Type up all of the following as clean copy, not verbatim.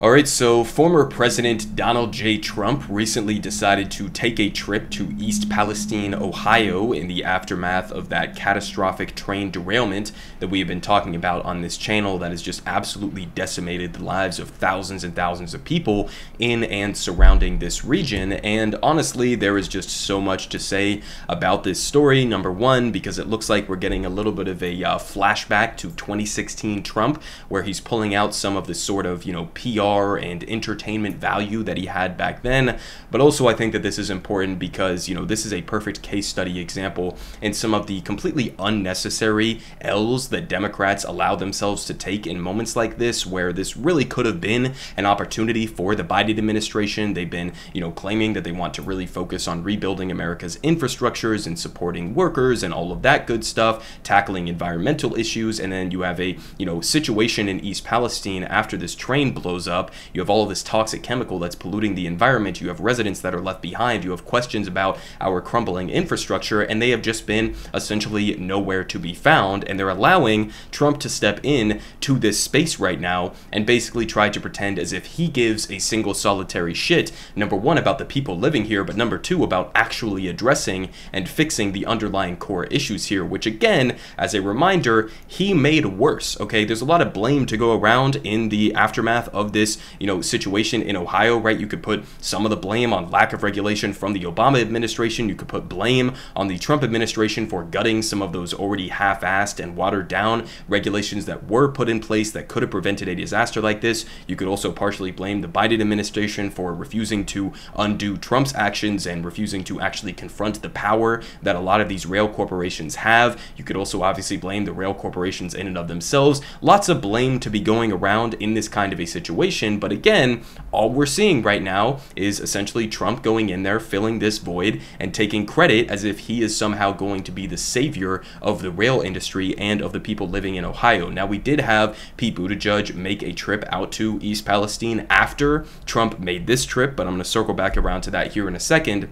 Alright, so former President Donald J. Trump recently decided to take a trip to East Palestine, Ohio in the aftermath of that catastrophic train derailment that we have been talking about on this channel that has just absolutely decimated the lives of thousands and thousands of people in and surrounding this region. And honestly, there is just so much to say about this story. Number one, because it looks like we're getting a little bit of a flashback to 2016 Trump, where he's pulling out some of the sort of, PR and entertainment value that he had back then. But also I think that this is important because, this is a perfect case study example in some of the completely unnecessary L's that Democrats allow themselves to take in moments like this, where this really could have been an opportunity for the Biden administration. They've been, claiming that they want to really focus on rebuilding America's infrastructures and supporting workers and all of that good stuff, tackling environmental issues, and then you have a, situation in East Palestine after this train blows up. You have all of this toxic chemical that's polluting the environment. You have residents that are left behind. You have questions about our crumbling infrastructure, and they have just been essentially nowhere to be found. And they're allowing Trump to step in to this space right now and basically try to pretend as if he gives a single solitary shit, number one, about the people living here, but number two, about actually addressing and fixing the underlying core issues here, which again, as a reminder, he made worse. Okay, there's a lot of blame to go around in the aftermath of this situation in Ohio, right? You could put some of the blame on lack of regulation from the Obama administration. You could put blame on the Trump administration for gutting some of those already half-assed and watered down regulations that were put in place that could have prevented a disaster like this. You could also partially blame the Biden administration for refusing to undo Trump's actions and refusing to actually confront the power that a lot of these rail corporations have. You could also obviously blame the rail corporations in and of themselves. Lots of blame to be going around in this kind of a situation. But again, all we're seeing right now is essentially Trump going in there, filling this void, and taking credit as if he is somehow going to be the savior of the rail industry and of the people living in Ohio. Now, we did have Pete Buttigieg make a trip out to East Palestine after Trump made this trip, but I'm going to circle back around to that here in a second.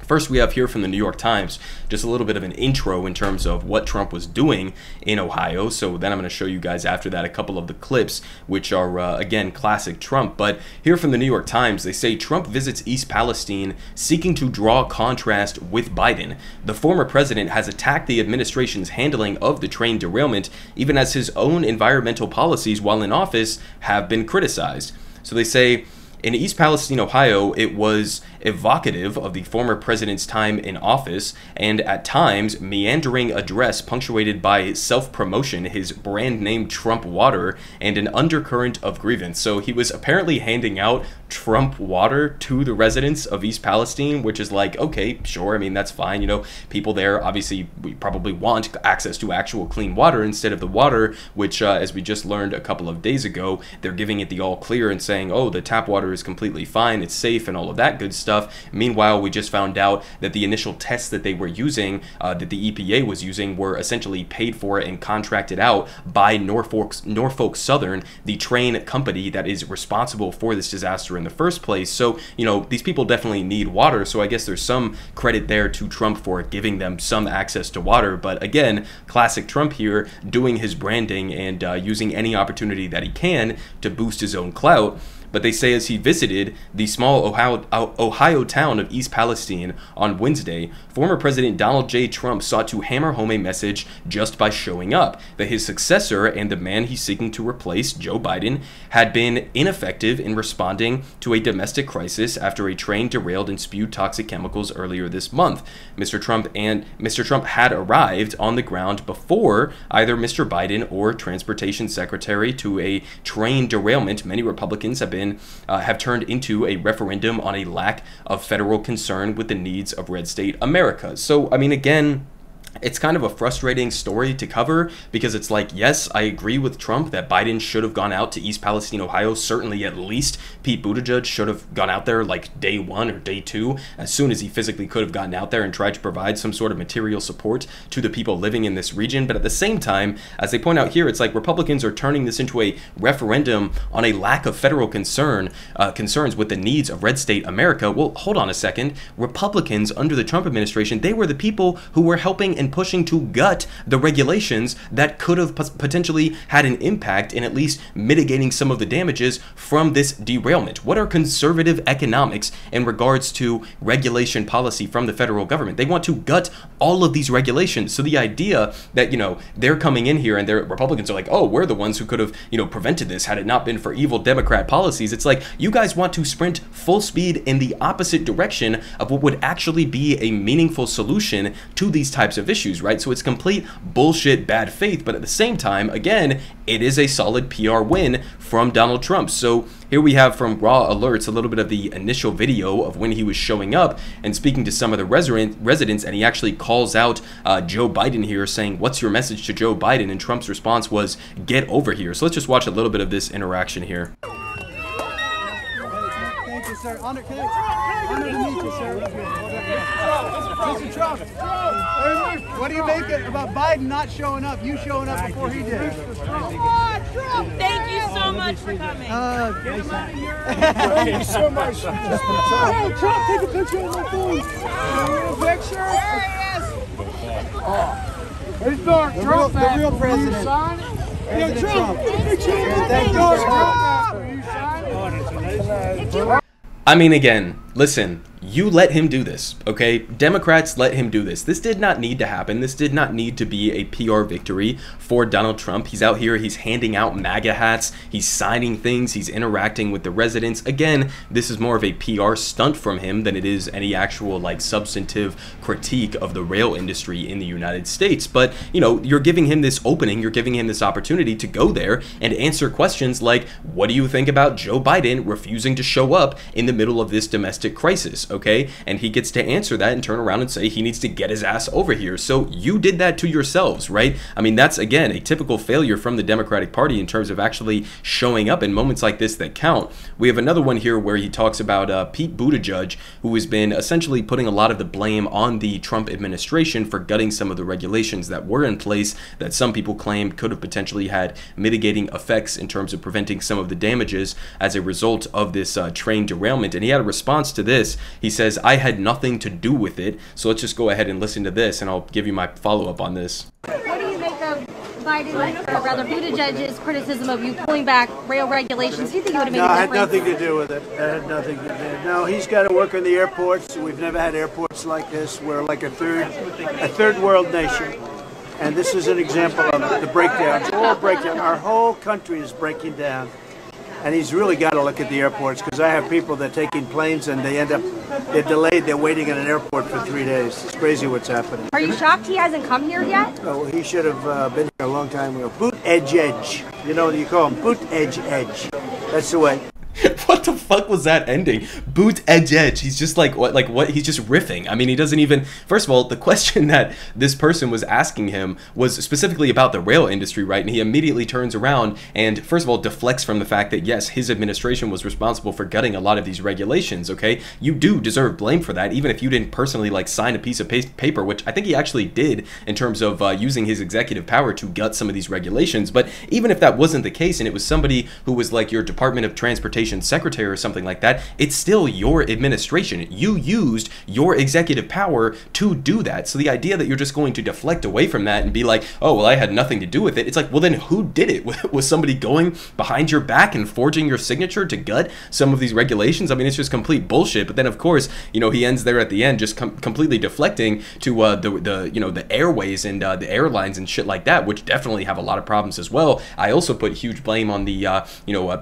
First, we have here from the New York Times just a little bit of an intro in terms of what Trump was doing in Ohio. So then I'm going to show you guys after that a couple of the clips, which are, again, classic Trump. But here from the New York Times, they say Trump visits East Palestine seeking to draw contrast with Biden. The former president has attacked the administration's handling of the train derailment, even as his own environmental policies while in office have been criticized. So they say, in East Palestine, Ohio, it was evocative of the former president's time in office and at times meandering address punctuated by self-promotion, his brand name Trump water, and an undercurrent of grievance. So he was apparently handing out Trump water to the residents of East Palestine, which is like, okay, sure, I mean, that's fine. People there, obviously, we probably want access to actual clean water instead of the water, which, as we just learned a couple of days ago, they're giving it the all clear and saying, oh, the tap water is completely fine, it's safe, and all of that good stuff. Meanwhile, we just found out that the initial tests that they were using, that the EPA was using, were essentially paid for and contracted out by Norfolk Southern, the train company that is responsible for this disaster in the first place. So, these people definitely need water, so I guess there's some credit there to Trump for giving them some access to water. But again, classic Trump here, doing his branding and using any opportunity that he can to boost his own clout. But they say as he visited the small Ohio town of East Palestine on Wednesday, former President Donald J. Trump sought to hammer home a message just by showing up, that his successor and the man he's seeking to replace, Joe Biden, had been ineffective in responding to a domestic crisis after a train derailed and spewed toxic chemicals earlier this month. Mr. Trump had arrived on the ground before either Mr. Biden or Transportation Secretary to a train derailment many Republicans have turned into a referendum on a lack of federal concern with the needs of red state America. So, I mean, again, it's kind of a frustrating story to cover because it's like, yes, I agree with Trump that Biden should have gone out to East Palestine, Ohio. Certainly, at least Pete Buttigieg should have gone out there like day one or day two, as soon as he physically could have gotten out there and tried to provide some sort of material support to the people living in this region. But at the same time, as they point out here, it's like Republicans are turning this into a referendum on a lack of federal concerns with the needs of red state America. Well, hold on a second. Republicans under the Trump administration, they were the people who were helping and pushing to gut the regulations that could have potentially had an impact in at least mitigating some of the damages from this derailment. What are conservative economics in regards to regulation policy from the federal government? They want to gut all of these regulations. So the idea that, they're coming in here and their Republicans are like, oh, we're the ones who could have, prevented this had it not been for evil Democrat policies. It's like, you guys want to sprint full speed in the opposite direction of what would actually be a meaningful solution to these types of issues, right? So it's complete bullshit, bad faith, but at the same time, again, it is a solid PR win from Donald Trump. So here we have from Raw Alerts a little bit of the initial video of when he was showing up and speaking to some of the residents, and he actually calls out Joe Biden here, saying, what's your message to Joe Biden? And Trump's response was, get over here. So let's just watch a little bit of this interaction here. Thank you, sir. Honor to meet you, sir. Mr. Trump, what do you make it about Biden not showing up? You showing up before he did. Come on, Trump! Thank you so much for coming. Thank you so much. Hey, Trump, take a picture of my phone. Picture? There he is. He's Trump, the real president. Yeah, Trump. Thank you, Trump. I mean, again, listen, you let him do this, okay? Democrats let him do this. This did not need to happen. This did not need to be a PR victory for Donald Trump. He's out here, he's handing out MAGA hats, he's signing things, he's interacting with the residents. Again, this is more of a PR stunt from him than it is any actual, like, substantive critique of the rail industry in the United States. But, you're giving him this opening, you're giving him this opportunity to go there and answer questions like, what do you think about Joe Biden refusing to show up in the middle of this domestic crisis? Okay, and he gets to answer that and turn around and say he needs to get his ass over here. So you did that to yourselves, right? I mean, that's, again, a typical failure from the Democratic Party in terms of actually showing up in moments like this that count. We have another one here where he talks about Pete Buttigieg, who has been essentially putting a lot of the blame on the Trump administration for gutting some of the regulations that were in place that some people claimed could have potentially had mitigating effects in terms of preventing some of the damages as a result of this train derailment. And he had a response to this. He says, I had nothing to do with it. So let's just go ahead and listen to this, and I'll give you my follow-up on this. What do you make of Biden, or rather Buttigieg's criticism of you pulling back rail regulations? Do you think it would have made a difference? No, I had nothing to do with it. I had nothing to do. No, he's got to work on the airports. We've never had airports like this. We're like a third world nation. And this is an example of the breakdown. It's all breakdown. Our whole country is breaking down. And he's really got to look at the airports, because I have people that are taking planes and they're delayed, they're waiting at an airport for 3 days. It's crazy what's happening. Are you shocked he hasn't come here yet? Oh, he should have been here a long time ago. Boot edge. You know what you call him? Boot edge. That's the way. What the fuck was that ending? Boot edge. He's just like what? He's just riffing. I mean, he doesn't even. First of all, the question that this person was asking him was specifically about the rail industry, right? And he immediately turns around and, first of all, deflects from the fact that yes, his administration was responsible for gutting a lot of these regulations. Okay, you do deserve blame for that, even if you didn't personally like sign a piece of paper, which I think he actually did in terms of using his executive power to gut some of these regulations. But even if that wasn't the case, and it was somebody who was like your Department of Transportation secretary or something like that, it's still your administration. You used your executive power to do that. So the idea that you're just going to deflect away from that and be like, oh, well, I had nothing to do with it. It's like, well, then who did it? Was somebody going behind your back and forging your signature to gut some of these regulations? I mean, it's just complete bullshit. But then, of course, he ends there at the end just completely deflecting to the airways and the airlines and shit like that, which definitely have a lot of problems as well. I also put huge blame on the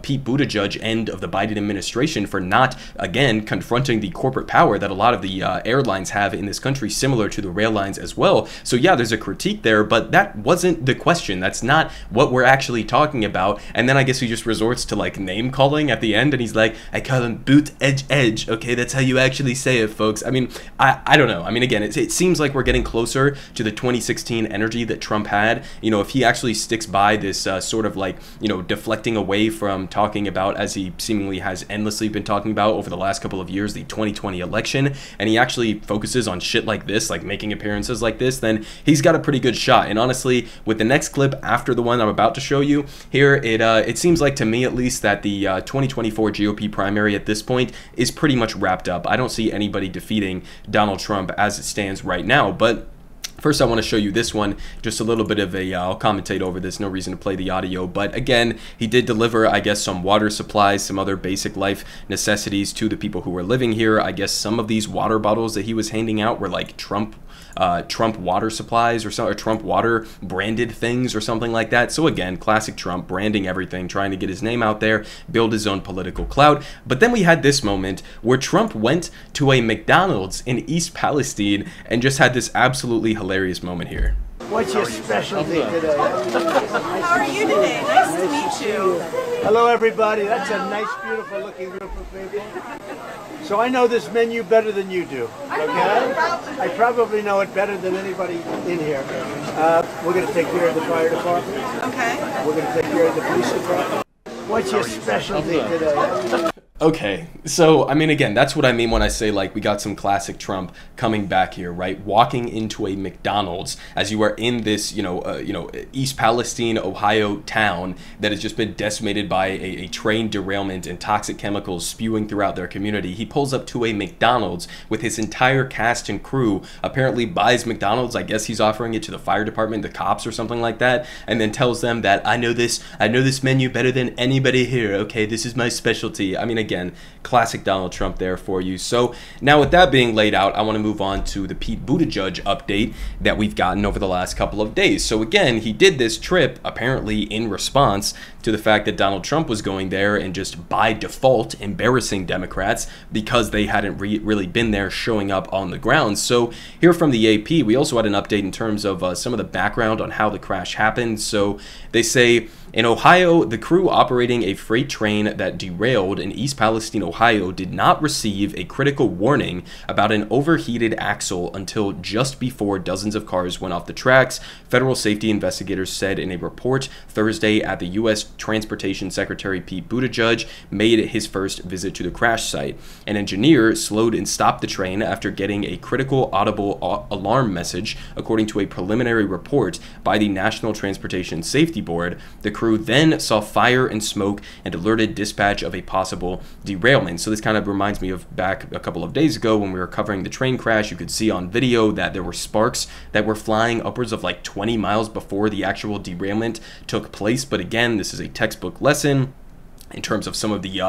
Pete Buttigieg end of the Biden administration for not, again, confronting the corporate power that a lot of the airlines have in this country, similar to the rail lines as well. So yeah, there's a critique there, but that wasn't the question. That's not what we're actually talking about. And then I guess he just resorts to like name calling at the end, and he's like, I call him Boot Edge. Okay, that's how you actually say it, folks. I mean, I don't know. I mean, again, it seems like we're getting closer to the 2016 energy that Trump had. If he actually sticks by this sort of like, deflecting away from talking about, as he seemingly has endlessly been talking about over the last couple of years, the 2020 election, and he actually focuses on shit like this, like making appearances like this, then he's got a pretty good shot. And honestly, with the next clip after the one I'm about to show you here, it seems like, to me at least, that the 2024 GOP primary at this point is pretty much wrapped up. I don't see anybody defeating Donald Trump as it stands right now, but First, I want to show you this one, just a little bit of a, I'll commentate over this, no reason to play the audio, but again, he did deliver, I guess, some water supplies, some other basic life necessities to the people who were living here. I guess some of these water bottles that he was handing out were like Trump water supplies or Trump water branded things or something like that. So again, classic Trump, branding everything, trying to get his name out there, build his own political clout. But then we had this moment where Trump went to a McDonald's in East Palestine and just had this absolutely hilarious moment here. What's your specialty today? How are you today? Nice to meet you. Hello, everybody. That's a nice, beautiful looking group of people. So I know this menu better than you do, okay? I probably know it better than anybody in here. We're going to take care of the fire department. Okay. We're going to take care of the police department. What's your specialty today? Okay, so I mean, again, that's what I mean when I say, like, we got some classic Trump coming back here, right? Walking into a McDonald's as you are in this, East Palestine, Ohio town that has just been decimated by a train derailment and toxic chemicals spewing throughout their community. He pulls up to a McDonald's with his entire cast and crew, apparently buys McDonald's. I guess he's offering it to the fire department, the cops or something like that, and then tells them that I know this menu better than anybody here. Okay, this is my specialty. I mean, again, classic Donald Trump there for you. So now with that being laid out, I want to move on to the Pete Buttigieg update that we've gotten over the last couple of days. So again, he did this trip apparently in response to the fact that Donald Trump was going there and just by default embarrassing Democrats because they hadn't really been there showing up on the ground. So here from the AP, we also had an update in terms of some of the background on how the crash happened. So they say, in Ohio, the crew operating a freight train that derailed in East Palestine, Ohio, did not receive a critical warning about an overheated axle until just before dozens of cars went off the tracks, federal safety investigators said in a report Thursday at the U.S. Transportation Secretary Pete Buttigieg made his first visit to the crash site. An engineer slowed and stopped the train after getting a critical audible alarm message, according to a preliminary report by the National Transportation Safety Board. The crew then saw fire and smoke and alerted dispatch of a possible derailment. So this kind of reminds me of back a couple of days ago when we were covering the train crash. You could see on video that there were sparks that were flying upwards of like 20 miles before the actual derailment took place. But again, this is a textbook lesson in terms of some of the,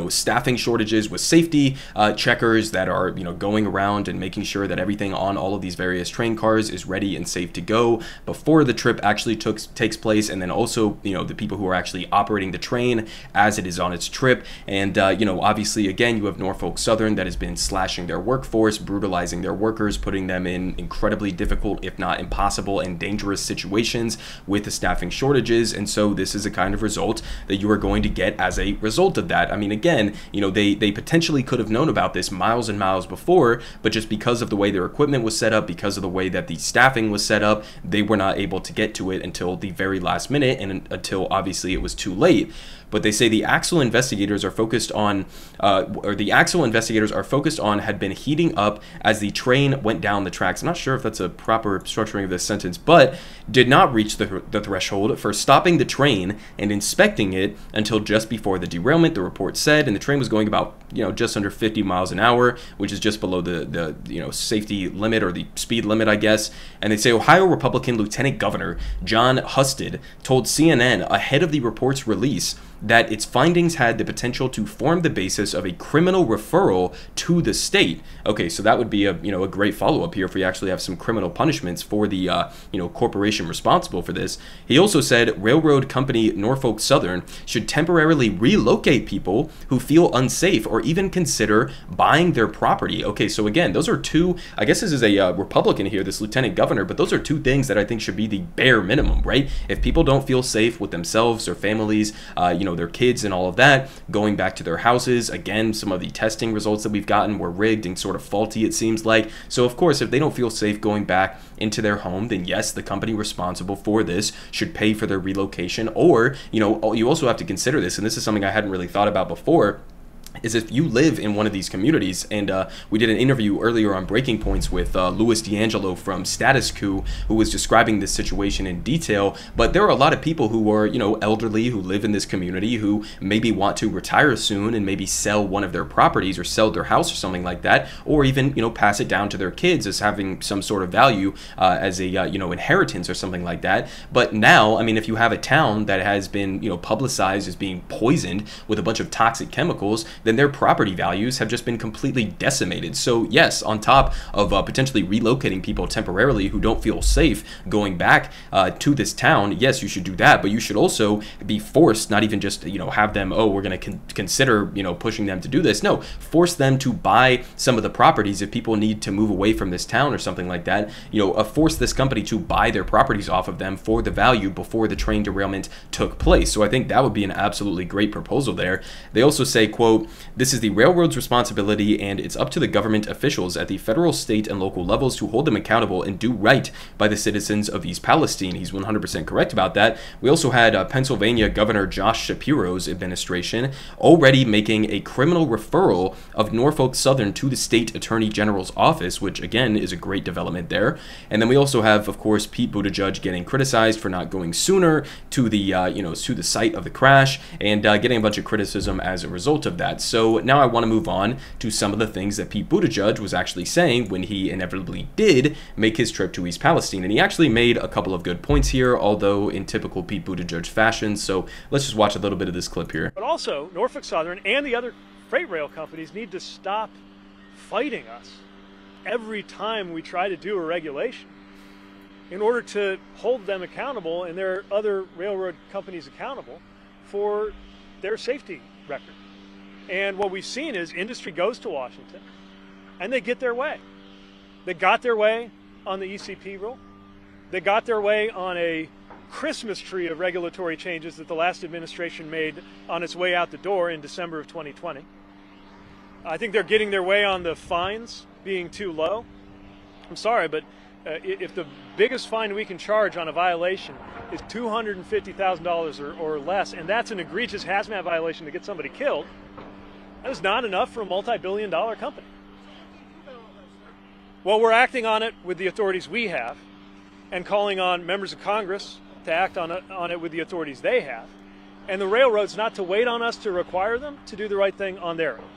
staffing shortages with safety checkers that are, going around and making sure that everything on all of these various train cars is ready and safe to go before the trip actually takes place. And then also, the people who are actually operating the train as it is on its trip. And, obviously, again, you have Norfolk Southern that has been slashing their workforce, brutalizing their workers, putting them in incredibly difficult, if not impossible and dangerous situations with the staffing shortages. And so this is a kind of result that you are going to get as a result of that. I mean, again, they potentially could have known about this miles and miles before, but just because of the way their equipment was set up, because of the way that the staffing was set up, they were not able to get to it until the very last minute and until obviously it was too late. But they say the axle investigators are focused on, had been heating up as the train went down the tracks. I'm not sure if that's a proper structuring of this sentence, but did not reach the threshold for stopping the train and inspecting it until just before the derailment, the report said. And the train was going about, just under 50 miles an hour, which is just below the safety limit or the speed limit, I guess. And they say Ohio Republican Lieutenant Governor John Husted told CNN ahead of the report's release that its findings had the potential to form the basis of a criminal referral to the state. Okay, so that would be a great follow-up here if we actually have some criminal punishments for the corporation responsible for this. He also said railroad company Norfolk Southern should temporarily relocate people who feel unsafe or even consider buying their property. Okay, so again, those are two, I guess this is a Republican here, this lieutenant governor, but those are two things that I think should be the bare minimum, right? If people don't feel safe with themselves, their families, their kids and all of that, going back to their houses. Again, some of the testing results that we've gotten were rigged and sort of faulty, it seems like. So of course, if they don't feel safe going back into their home, then yes, the company responsible for this should pay for their relocation. Or, you also have to consider this, and this is something I hadn't really thought about before. is if you live in one of these communities, and we did an interview earlier on Breaking Points with Louis D'Angelo from Status Coup, who was describing this situation in detail. But there are a lot of people who are, you know, elderly, who live in this community, who maybe want to retire soon and maybe sell one of their properties or sell their house or something like that, or even, you know, pass it down to their kids as having some sort of value as a, you know, inheritance or something like that. But now, I mean, if you have a town that has been, you know, publicized as being poisoned with a bunch of toxic chemicals, then their property values have just been completely decimated. So yes, on top of potentially relocating people temporarily who don't feel safe going back to this town, yes, you should do that, but you should also be forced, not even just, you know, have them, oh, we're going to consider, you know, pushing them to do this. No, force them to buy some of the properties if people need to move away from this town or something like that. You know, force this company to buy their properties off of them for the value before the train derailment took place. So I think that would be an absolutely great proposal there. They also say, quote, "This is the railroad's responsibility, and it's up to the government officials at the federal, state, and local levels to hold them accountable and do right by the citizens of East Palestine." He's 100% correct about that. We also had Pennsylvania Governor Josh Shapiro's administration already making a criminal referral of Norfolk Southern to the state attorney general's office, which again is a great development there. And then we also have, of course, Pete Buttigieg getting criticized for not going sooner to the to the site of the crash, and getting a bunch of criticism as a result of that. So now I want to move on to some of the things that Pete Buttigieg was actually saying when he inevitably did make his trip to East Palestine. And he actually made a couple of good points here, although in typical Pete Buttigieg fashion. So let's just watch a little bit of this clip here. But also, Norfolk Southern and the other freight rail companies need to stop fighting us every time we try to do a regulation in order to hold them accountable and their other railroad companies accountable for their safety record. And what we've seen is industry goes to Washington and they get their way. They got their way on the ECP rule. They got their way on a Christmas tree of regulatory changes that the last administration made on its way out the door in December of 2020. I think they're getting their way on the fines being too low. I'm sorry, but if the biggest fine we can charge on a violation is $250,000 or less, and that's an egregious hazmat violation to get somebody killed, that is not enough for a multi-billion-dollar company. Well, we're acting on it with the authorities we have and calling on members of Congress to act on it with the authorities they have, and the railroads not to wait on us to require them to do the right thing on their own.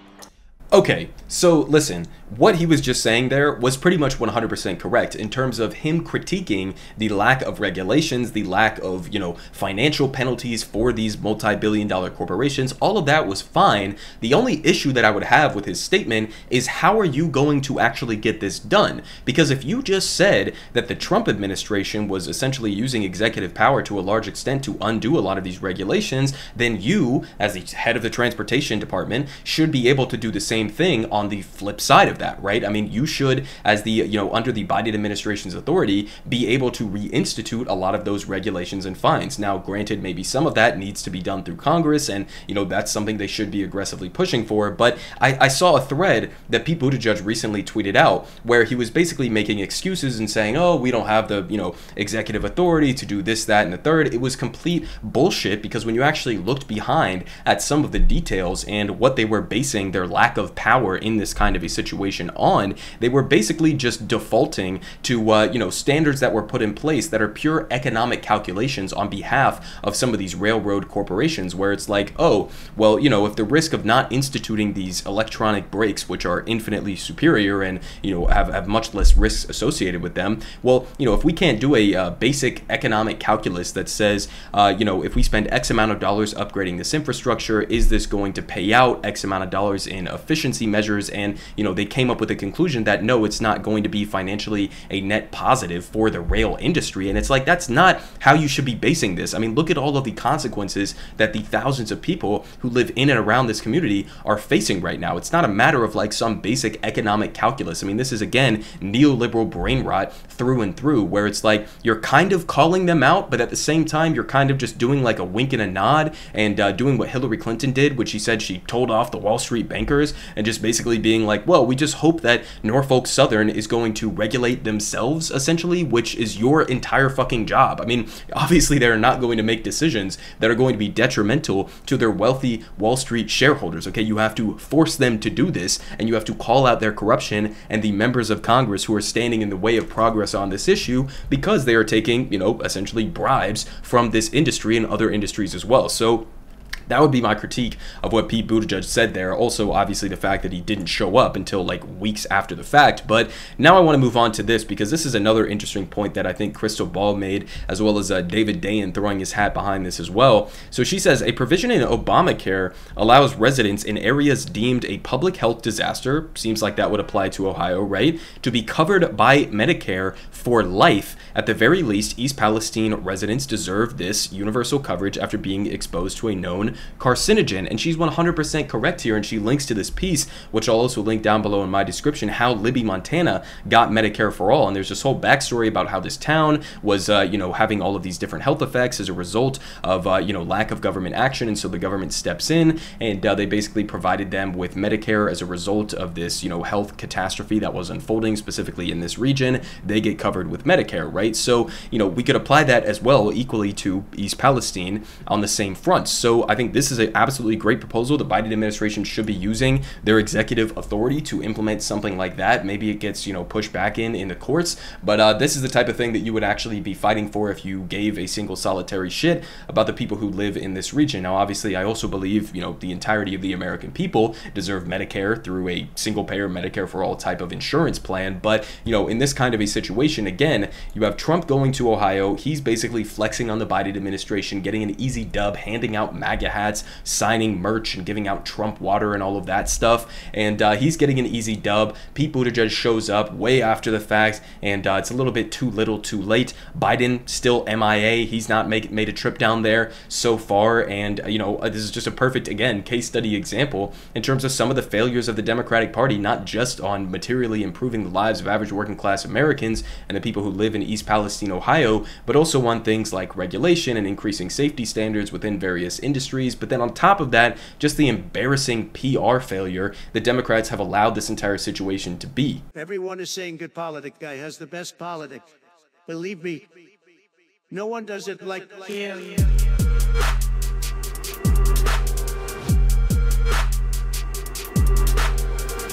Okay, so listen, what he was just saying there was pretty much 100% correct in terms of him critiquing the lack of regulations, the lack of, you know, financial penalties for these multi-billion-dollar corporations. All of that was fine. The only issue that I would have with his statement is how are you going to actually get this done? Because if you just said that the Trump administration was essentially using executive power to a large extent to undo a lot of these regulations, then you, as the head of the transportation department, should be able to do the same thing on the flip side of that, right? I mean, you should, as the, you know, under the Biden administration's authority, be able to reinstitute a lot of those regulations and fines. Now, granted, maybe some of that needs to be done through Congress, and, you know, that's something they should be aggressively pushing for. But I saw a thread that Pete Buttigieg recently tweeted out where he was basically making excuses and saying, oh, we don't have the, you know, executive authority to do this, that, and the third. It was complete bullshit, because when you actually looked behind at some of the details and what they were basing their lack of power in this kind of a situation on, they were basically just defaulting to you know, standards that were put in place that are pure economic calculations on behalf of some of these railroad corporations, where it's like, oh, well, you know, if the risk of not instituting these electronic brakes, which are infinitely superior and, you know, have much less risks associated with them, well, you know, if we can't do a basic economic calculus that says, you know, if we spend X amount of dollars upgrading this infrastructure, is this going to pay out X amount of dollars in efficiency measures? And, you know, they came up with a conclusion that no, it's not going to be financially a net positive for the rail industry. And it's like, that's not how you should be basing this. I mean, look at all of the consequences that the thousands of people who live in and around this community are facing right now. It's not a matter of like some basic economic calculus. I mean, this is, again, neoliberal brain rot through and through, where it's like you're kind of calling them out, but at the same time, you're kind of just doing like a wink and a nod and doing what Hillary Clinton did, which she said she told off the Wall Street bankers. and just basically being like, well, we just hope that Norfolk Southern is going to regulate themselves, essentially, which is your entire fucking job. I mean, obviously they're not going to make decisions that are going to be detrimental to their wealthy Wall Street shareholders, okay? You have to force them to do this, and you have to call out their corruption and the members of Congress who are standing in the way of progress on this issue because they are taking, you know, essentially bribes from this industry and other industries as well. So that would be my critique of what Pete Buttigieg said there. Also, obviously, the fact that he didn't show up until like weeks after the fact. But now I want to move on to this because this is another interesting point that I think Crystal Ball made, as well as David Dayen throwing his hat behind this as well. So she says, a provision in Obamacare allows residents in areas deemed a public health disaster, seems like that would apply to Ohio, right, to be covered by Medicare for life. At the very least, East Palestine residents deserve this universal coverage after being exposed to a known carcinogen. And she's 100% correct here, and she links to this piece, which I'll also link down below in my description, how Libby, Montana got Medicare for all. And there's this whole backstory about how this town was, you know, having all of these different health effects as a result of, you know, lack of government action. And so the government steps in, and they basically provided them with Medicare as a result of this, you know, health catastrophe that was unfolding specifically in this region. They get covered with Medicare, right? So, you know, we could apply that as well equally to East Palestine on the same front. So I think this is an absolutely great proposal. The Biden administration should be using their executive authority to implement something like that. Maybe it gets, you know, pushed back in the courts, but this is the type of thing that you would actually be fighting for if you gave a single solitary shit about the people who live in this region. Now, obviously, I also believe, you know, the entirety of the American people deserve Medicare through a single payer Medicare for all type of insurance plan. But, you know, in this kind of a situation, again, you have Trump going to Ohio. He's basically flexing on the Biden administration, getting an easy dub, handing out MAGA hats, signing merch and giving out Trump water and all of that stuff, and he's getting an easy dub. Pete Buttigieg shows up way after the fact, and it's a little bit too little too late. Biden still MIA. He's not made a trip down there so far, and you know, this is just a perfect, again, case study example in terms of some of the failures of the Democratic Party, not just on materially improving the lives of average working class Americans and the people who live in East Palestine, Ohio, but also on things like regulation and increasing safety standards within various industries. But then on top of that, just the embarrassing PR failure the Democrats have allowed this entire situation to be. Everyone is saying good Politic guy has the best Politic. Believe me, no one does it like him.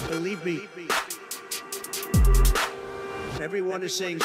Believe me, everyone is saying